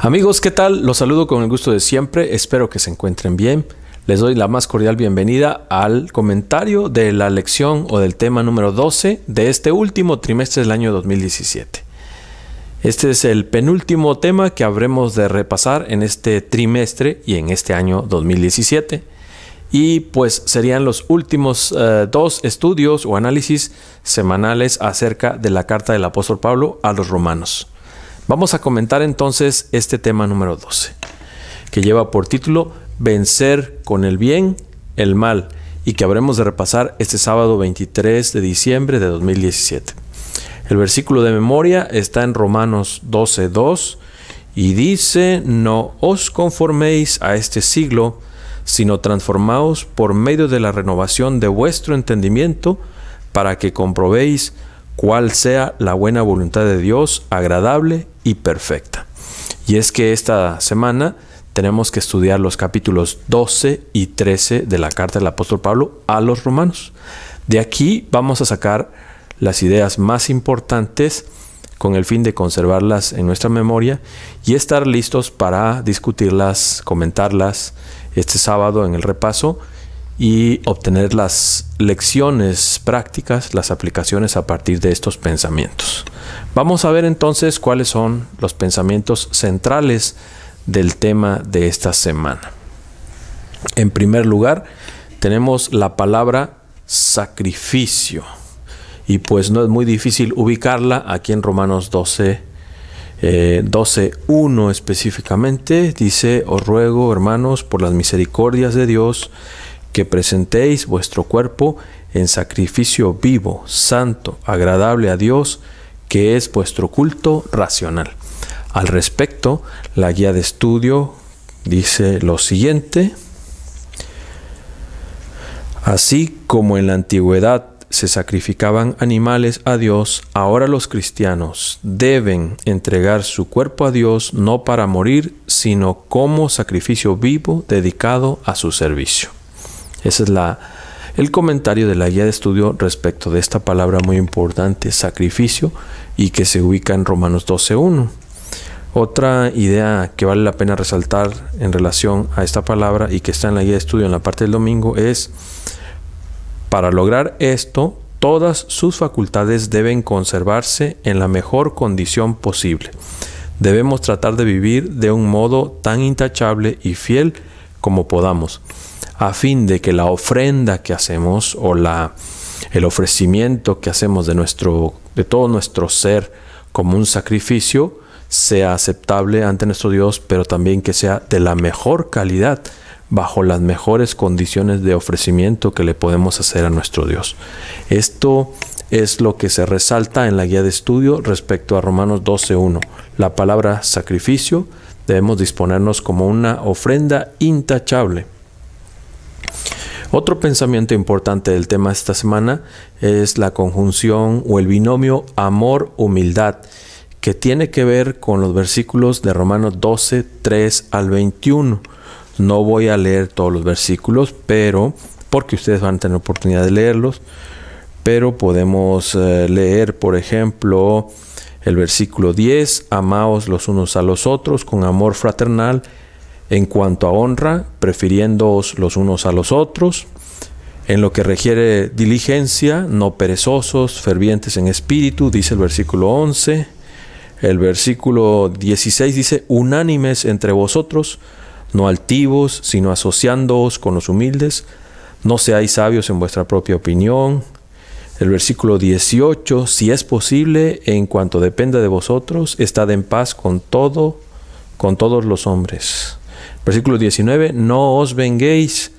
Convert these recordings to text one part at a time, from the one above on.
Amigos, ¿qué tal? Los saludo con el gusto de siempre. Espero que se encuentren bien. Les doy la más cordial bienvenida al comentario de la lección o del tema número 12 de este último trimestre del año 2017. Este es el penúltimo tema que habremos de repasar en este trimestre y en este año 2017. Y pues serían los últimos dos estudios o análisis semanales acerca de la carta del apóstol Pablo a los romanos. Vamos a comentar entonces este tema número 12, que lleva por título Vencer con el bien el mal, y que habremos de repasar este sábado 23 de diciembre de 2017. El versículo de memoria está en Romanos 12:2 y dice: No os conforméis a este siglo, sino transformaos por medio de la renovación de vuestro entendimiento, para que comprobéis cuál sea la buena voluntad de Dios, agradable y perfecta. Y es que esta semana tenemos que estudiar los capítulos 12 y 13 de la carta del apóstol Pablo a los romanos. De aquí vamos a sacar las ideas más importantes con el fin de conservarlas en nuestra memoria y estar listos para discutirlas, comentarlas este sábado en el repaso y obtener las lecciones prácticas, las aplicaciones a partir de estos pensamientos. Vamos a ver entonces cuáles son los pensamientos centrales del tema de esta semana. En primer lugar, tenemos la palabra sacrificio. Y pues no es muy difícil ubicarla aquí en Romanos 12:1 específicamente. Dice: Os ruego, hermanos, por las misericordias de Dios, que presentéis vuestro cuerpo en sacrificio vivo, santo, agradable a Dios, que es vuestro culto racional. Al respecto, la guía de estudio dice lo siguiente: Así como en la antigüedad se sacrificaban animales a Dios, ahora los cristianos deben entregar su cuerpo a Dios no para morir, sino como sacrificio vivo dedicado a su servicio. Ese es el comentario de la guía de estudio respecto de esta palabra muy importante, sacrificio, y que se ubica en Romanos 12:1. Otra idea que vale la pena resaltar en relación a esta palabra y que está en la guía de estudio en la parte del domingo es: para lograr esto, todas sus facultades deben conservarse en la mejor condición posible. Debemos tratar de vivir de un modo tan intachable y fiel como podamos, a fin de que la ofrenda que hacemos o el ofrecimiento que hacemos de todo nuestro ser como un sacrificio sea aceptable ante nuestro Dios, pero también que sea de la mejor calidad, bajo las mejores condiciones de ofrecimiento que le podemos hacer a nuestro Dios. Esto es lo que se resalta en la guía de estudio respecto a Romanos 12:1. La palabra sacrificio debemos disponernos como una ofrenda intachable. Otro pensamiento importante del tema de esta semana es la conjunción o el binomio amor-humildad, que tiene que ver con los versículos de Romanos 12:3 al 21. No voy a leer todos los versículos, porque ustedes van a tener oportunidad de leerlos, pero podemos leer, por ejemplo, el versículo 10: Amaos los unos a los otros con amor fraternal, en cuanto a honra, prefiriéndoos los unos a los otros. En lo que requiere diligencia, no perezosos, fervientes en espíritu, dice el versículo 11. El versículo 16 dice: Unánimes entre vosotros, no altivos, sino asociándoos con los humildes. No seáis sabios en vuestra propia opinión. El versículo 18: Si es posible, en cuanto dependa de vosotros, estad en paz con todos los hombres. Versículo 19: No os venguéis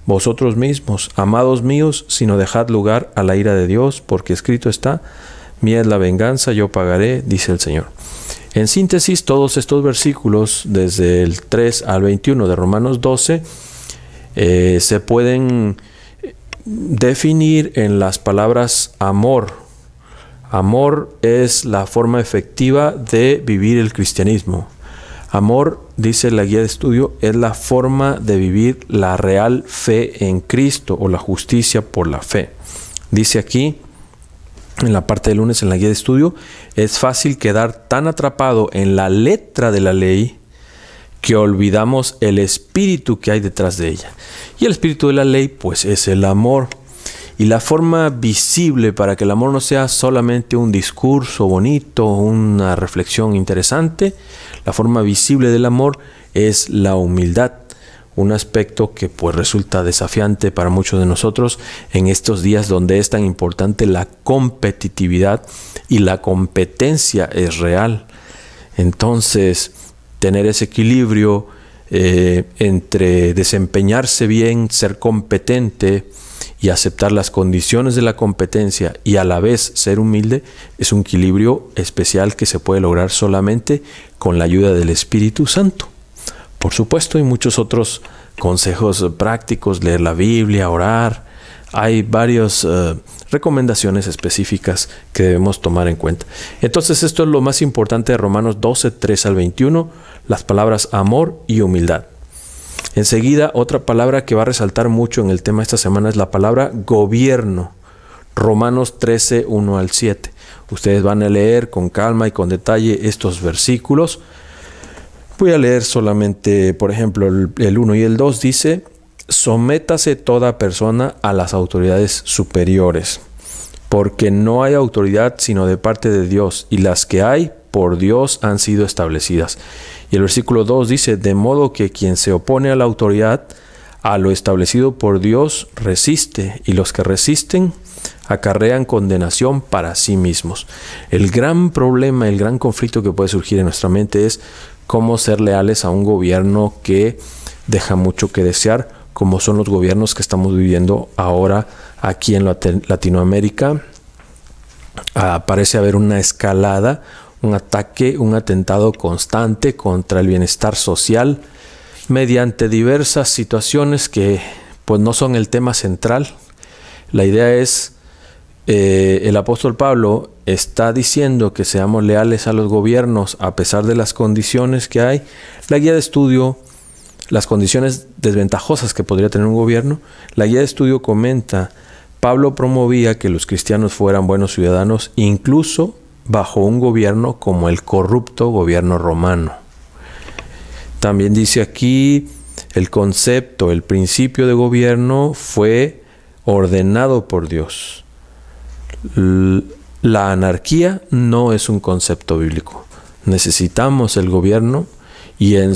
vosotros mismos, amados míos, sino dejad lugar a la ira de Dios, porque escrito está: Mía es la venganza, yo pagaré, dice el Señor. En síntesis, todos estos versículos, desde el 3 al 21 de Romanos 12, se pueden definir en las palabras amor. Amor es la forma efectiva de vivir el cristianismo. Amor, dice la guía de estudio, es la forma de vivir la real fe en Cristo o la justicia por la fe. Dice aquí, en la parte de lunes en la guía de estudio, es fácil quedar tan atrapado en la letra de la ley que olvidamos el espíritu que hay detrás de ella. Y el espíritu de la ley, pues, es el amor. Y la forma visible para que el amor no sea solamente un discurso bonito, una reflexión interesante, la forma visible del amor es la humildad. Un aspecto que pues resulta desafiante para muchos de nosotros en estos días donde es tan importante la competitividad y la competencia es real. Entonces, tener ese equilibrio entre desempeñarse bien, ser competente y aceptar las condiciones de la competencia y a la vez ser humilde es un equilibrio especial que se puede lograr solamente con la ayuda del Espíritu Santo. Por supuesto, hay muchos otros consejos prácticos, leer la Biblia, orar. Hay varias recomendaciones específicas que debemos tomar en cuenta. Entonces, esto es lo más importante de Romanos 12, 3 al 21, las palabras amor y humildad. Enseguida, otra palabra que va a resaltar mucho en el tema de esta semana es la palabra gobierno. Romanos 13, 1 al 7. Ustedes van a leer con calma y con detalle estos versículos. Voy a leer solamente, por ejemplo, el 1 y el 2 dice: sométase toda persona a las autoridades superiores, porque no hay autoridad sino de parte de Dios, y las que hay por Dios han sido establecidas. Y el versículo 2 dice: de modo que quien se opone a la autoridad, a lo establecido por Dios, resiste, y los que resisten acarrean condenación para sí mismos. El gran problema, el gran conflicto que puede surgir en nuestra mente es cómo ser leales a un gobierno que deja mucho que desear, como son los gobiernos que estamos viviendo ahora aquí en Latinoamérica. Parece haber una escalada, un ataque, un atentado constante contra el bienestar social mediante diversas situaciones que pues no son el tema central. La idea es, el apóstol Pablo está diciendo que seamos leales a los gobiernos a pesar de las condiciones que hay. La guía de estudio, las condiciones desventajosas que podría tener un gobierno, la guía de estudio comenta: Pablo promovía que los cristianos fueran buenos ciudadanos, incluso bajo un gobierno como el corrupto gobierno romano. También dice aquí, el concepto, el principio de gobierno fue ordenado por Dios. La anarquía no es un concepto bíblico. Necesitamos el gobierno, y en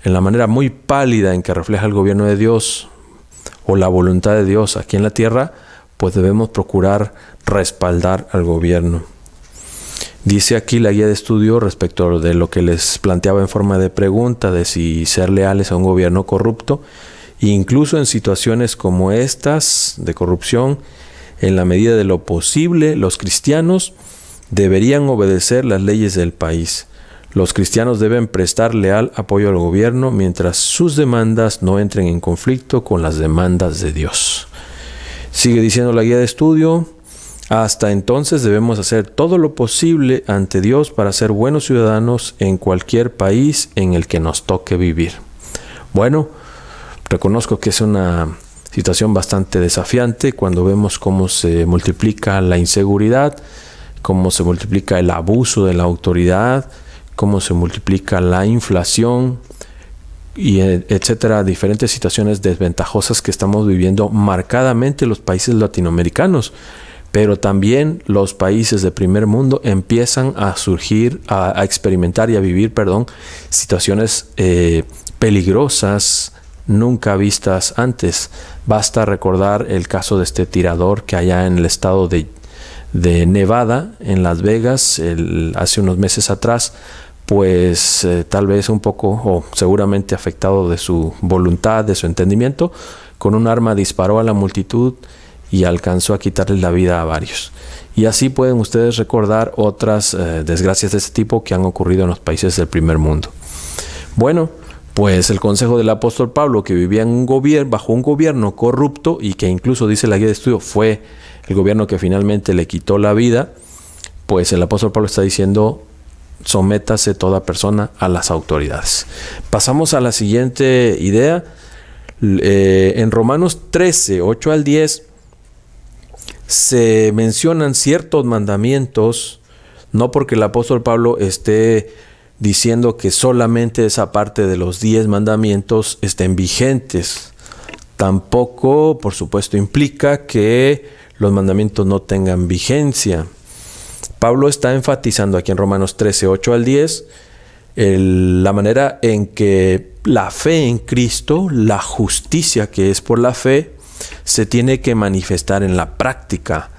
la manera muy pálida en que refleja el gobierno de Dios o la voluntad de Dios aquí en la tierra, pues debemos procurar respaldar al gobierno. Dice aquí la guía de estudio respecto de lo que les planteaba en forma de pregunta de si ser leales a un gobierno corrupto, incluso en situaciones como estas de corrupción, en la medida de lo posible, los cristianos deberían obedecer las leyes del país. Los cristianos deben prestar leal apoyo al gobierno mientras sus demandas no entren en conflicto con las demandas de Dios. Sigue diciendo la guía de estudio: hasta entonces debemos hacer todo lo posible ante Dios para ser buenos ciudadanos en cualquier país en el que nos toque vivir. Bueno, reconozco que es una situación bastante desafiante cuando vemos cómo se multiplica la inseguridad, cómo se multiplica el abuso de la autoridad, cómo se multiplica la inflación, y etcétera, diferentes situaciones desventajosas que estamos viviendo marcadamente los países latinoamericanos, pero también los países de primer mundo empiezan a surgir, a experimentar y a vivir, situaciones peligrosas, nunca vistas antes. Basta recordar el caso de este tirador que allá en el estado de Nevada, en Las Vegas, hace unos meses atrás, pues tal vez un poco o seguramente afectado de su voluntad, de su entendimiento, con un arma disparó a la multitud y alcanzó a quitarle la vida a varios. Y así pueden ustedes recordar otras desgracias de este tipo que han ocurrido en los países del primer mundo. Bueno, pues el consejo del apóstol Pablo, que vivía en bajo un gobierno corrupto, y que incluso dice la guía de estudio fue el gobierno que finalmente le quitó la vida, pues el apóstol Pablo está diciendo: sométase toda persona a las autoridades. Pasamos a la siguiente idea. En Romanos 13, 8 al 10, se mencionan ciertos mandamientos, no porque el apóstol Pablo esté diciendo que solamente esa parte de los 10 mandamientos estén vigentes. Tampoco, por supuesto, implica que los mandamientos no tengan vigencia. Pablo está enfatizando aquí en Romanos 13, 8 al 10, la manera en que la fe en Cristo, la justicia que es por la fe, se tiene que manifestar en la práctica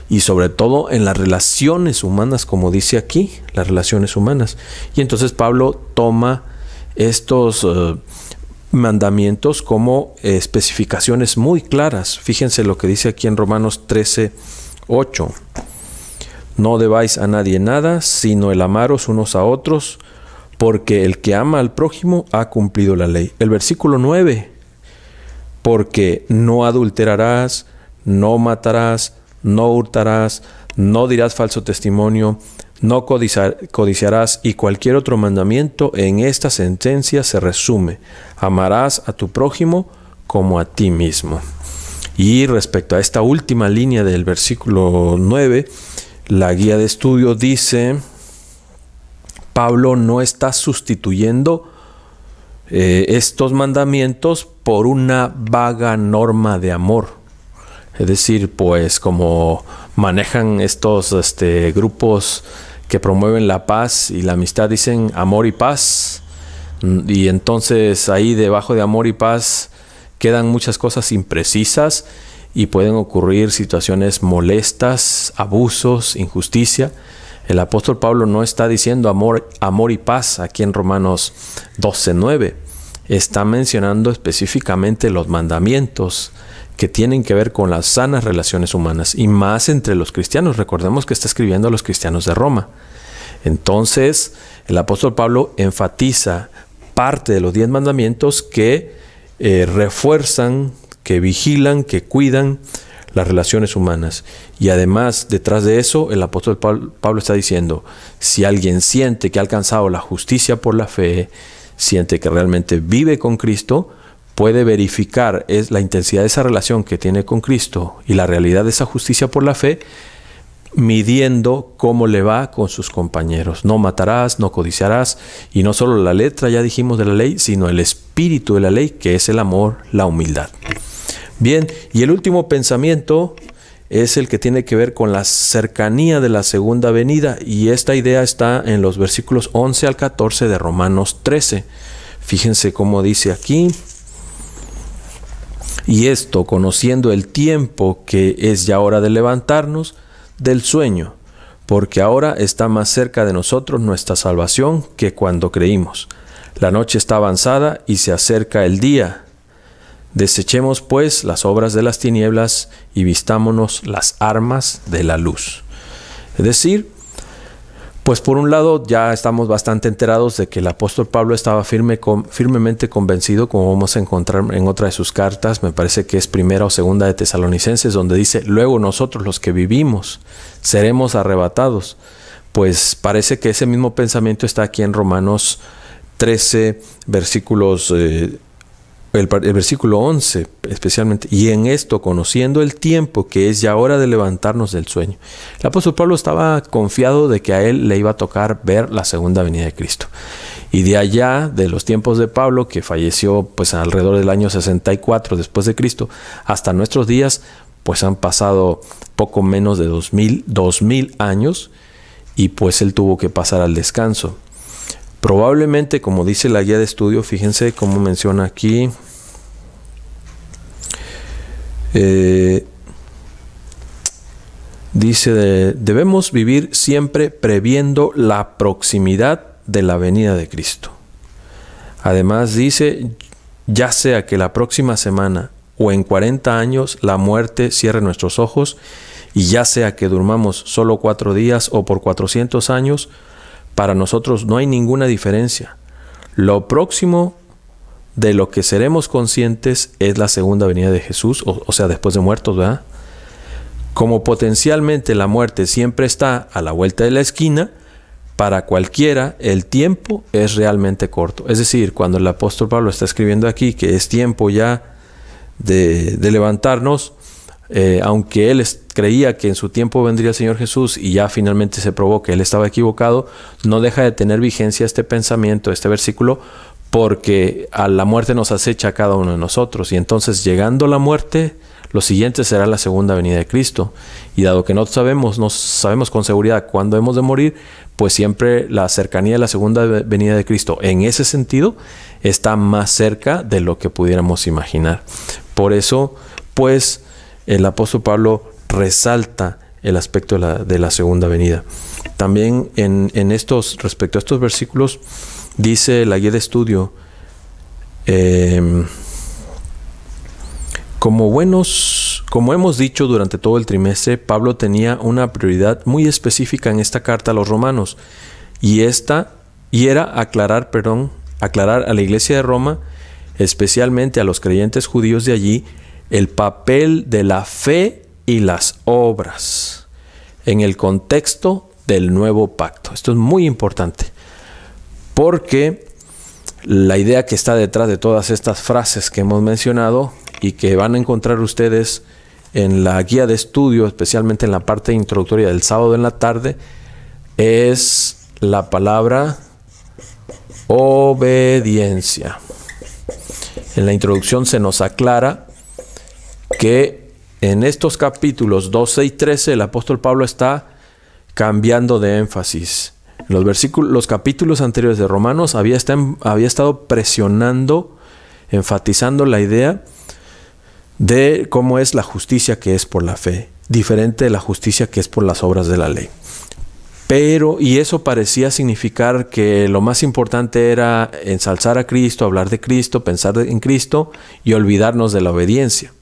y sobre todo en las relaciones humanas, como dice aquí, las relaciones humanas. Y entonces Pablo toma estos mandamientos como especificaciones muy claras. Fíjense lo que dice aquí en Romanos 13, 8. No debáis a nadie nada, sino el amaros unos a otros, porque el que ama al prójimo ha cumplido la ley. El versículo 9. Porque no adulterarás, no matarás, no hurtarás, no dirás falso testimonio, no codiciarás, y cualquier otro mandamiento en esta sentencia se resume: amarás a tu prójimo como a ti mismo. Y respecto a esta última línea del versículo 9, la guía de estudio dice: Pablo no está sustituyendo estos mandamientos por una vaga norma de amor. Es decir, pues como manejan estos grupos que promueven la paz y la amistad, dicen amor y paz, y entonces ahí debajo de amor y paz quedan muchas cosas imprecisas y pueden ocurrir situaciones molestas, abusos, injusticia. El apóstol Pablo no está diciendo amor y paz aquí en Romanos 12:9. Está mencionando específicamente los mandamientos que tienen que ver con las sanas relaciones humanas y más entre los cristianos. Recordemos que está escribiendo a los cristianos de Roma. Entonces, el apóstol Pablo enfatiza parte de los 10 mandamientos que refuerzan, que vigilan, que cuidan las relaciones humanas. Y además, detrás de eso, el apóstol Pablo está diciendo: si alguien siente que ha alcanzado la justicia por la fe, siente que realmente vive con Cristo, puede verificar la intensidad de esa relación que tiene con Cristo y la realidad de esa justicia por la fe, midiendo cómo le va con sus compañeros. No matarás, no codiciarás, y no solo la letra, ya dijimos, de la ley, sino el espíritu de la ley, que es el amor, la humildad. Bien, y el último pensamiento es el que tiene que ver con la cercanía de la segunda venida, y esta idea está en los versículos 11 al 14 de Romanos 13. Fíjense cómo dice aquí: y esto, conociendo el tiempo, que es ya hora de levantarnos del sueño, porque ahora está más cerca de nosotros nuestra salvación que cuando creímos. La noche está avanzada y se acerca el día. Desechemos pues las obras de las tinieblas y vistámonos las armas de la luz. Es decir, pues por un lado ya estamos bastante enterados de que el apóstol Pablo estaba firmemente convencido, como vamos a encontrar en otra de sus cartas, me parece que es primera o segunda de Tesalonicenses, donde dice: luego nosotros los que vivimos seremos arrebatados. Pues parece que ese mismo pensamiento está aquí en Romanos 13, versículos el versículo 11 especialmente: y en esto, conociendo el tiempo, que es ya hora de levantarnos del sueño. El apóstol Pablo estaba confiado de que a él le iba a tocar ver la segunda venida de Cristo. Y de allá, de los tiempos de Pablo, que falleció pues alrededor del año 64 después de Cristo, hasta nuestros días, pues han pasado poco menos de 2000 años, y pues él tuvo que pasar al descanso. Probablemente, como dice la guía de estudio, fíjense cómo menciona aquí, dice: debemos vivir siempre previendo la proximidad de la venida de Cristo. Además dice: ya sea que la próxima semana o en 40 años la muerte cierre nuestros ojos, y ya sea que durmamos solo 4 días o por 400 años, para nosotros no hay ninguna diferencia. Lo próximo de lo que seremos conscientes es la segunda venida de Jesús, o sea, después de muertos, ¿verdad? Como potencialmente la muerte siempre está a la vuelta de la esquina, para cualquiera el tiempo es realmente corto. Es decir, cuando el apóstol Pablo está escribiendo aquí que es tiempo ya de levantarnos, aunque él creía que en su tiempo vendría el Señor Jesús y ya finalmente se probó que él estaba equivocado, no deja de tener vigencia este pensamiento, este versículo, porque a la muerte nos acecha a cada uno de nosotros. Y entonces, llegando la muerte, lo siguiente será la segunda venida de Cristo. Y dado que no sabemos con seguridad cuándo hemos de morir, pues siempre la cercanía de la segunda venida de Cristo, en ese sentido, está más cerca de lo que pudiéramos imaginar. Por eso, pues, el apóstol Pablo resalta el aspecto de la segunda venida. También respecto a estos versículos, dice la guía de estudio, como hemos dicho durante todo el trimestre, Pablo tenía una prioridad muy específica en esta carta a los romanos, y era aclarar a la iglesia de Roma, especialmente a los creyentes judíos de allí, el papel de la fe y las obras en el contexto del nuevo pacto. Esto es muy importante, porque la idea que está detrás de todas estas frases que hemos mencionado y que van a encontrar ustedes en la guía de estudio, especialmente en la parte introductoria del sábado en la tarde, es la palabra obediencia. En la introducción se nos aclara que en estos capítulos 12 y 13 el apóstol Pablo está cambiando de énfasis. En los capítulos anteriores de Romanos había estado presionando, enfatizando la idea de cómo es la justicia que es por la fe, diferente de la justicia que es por las obras de la ley. Y eso parecía significar que lo más importante era ensalzar a Cristo, hablar de Cristo, pensar en Cristo y olvidarnos de la obediencia.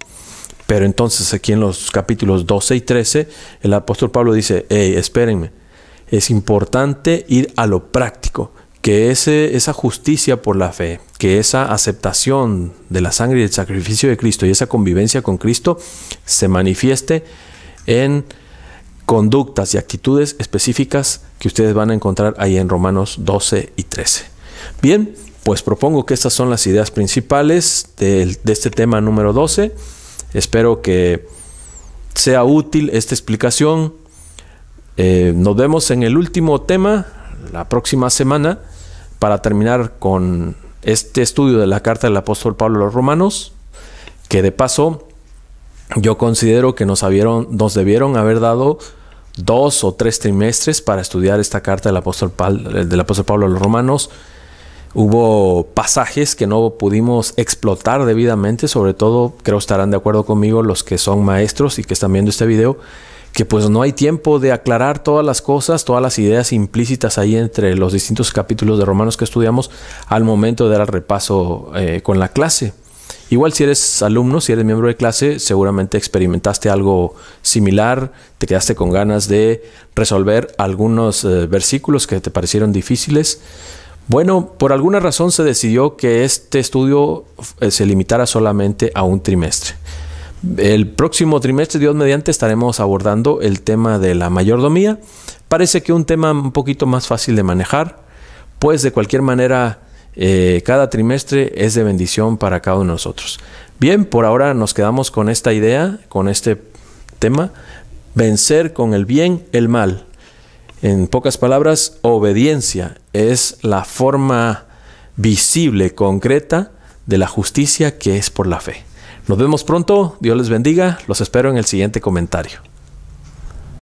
Pero entonces aquí en los capítulos 12 y 13, el apóstol Pablo dice, espérenme, es importante ir a lo práctico, que esa justicia por la fe, que esa aceptación de la sangre y el sacrificio de Cristo y esa convivencia con Cristo se manifieste en conductas y actitudes específicas que ustedes van a encontrar ahí en Romanos 12 y 13. Bien, pues propongo que estas son las ideas principales de este tema número 12. Espero que sea útil esta explicación. Nos vemos en el último tema la próxima semana para terminar con este estudio de la carta del apóstol Pablo a los Romanos, que de paso yo considero que nos debieron haber dado 2 o 3 trimestres para estudiar esta carta del apóstol Pablo a los Romanos. Hubo pasajes que no pudimos explotar debidamente, sobre todo, creo estarán de acuerdo conmigo los que son maestros y que están viendo este video, que pues no hay tiempo de aclarar todas las cosas, todas las ideas implícitas ahí entre los distintos capítulos de Romanos que estudiamos al momento de dar el repaso con la clase. Igual si eres alumno, si eres miembro de clase, seguramente experimentaste algo similar, te quedaste con ganas de resolver algunos versículos que te parecieron difíciles. Bueno, por alguna razón se decidió que este estudio se limitara solamente a un trimestre. El próximo trimestre, Dios mediante, estaremos abordando el tema de la mayordomía. Parece que un tema un poquito más fácil de manejar, pues de cualquier manera cada trimestre es de bendición para cada uno de nosotros. Bien, por ahora nos quedamos con esta idea, con este tema: vencer con el bien el mal. En pocas palabras, obediencia es la forma visible, concreta de la justicia que es por la fe. Nos vemos pronto, Dios les bendiga, los espero en el siguiente comentario.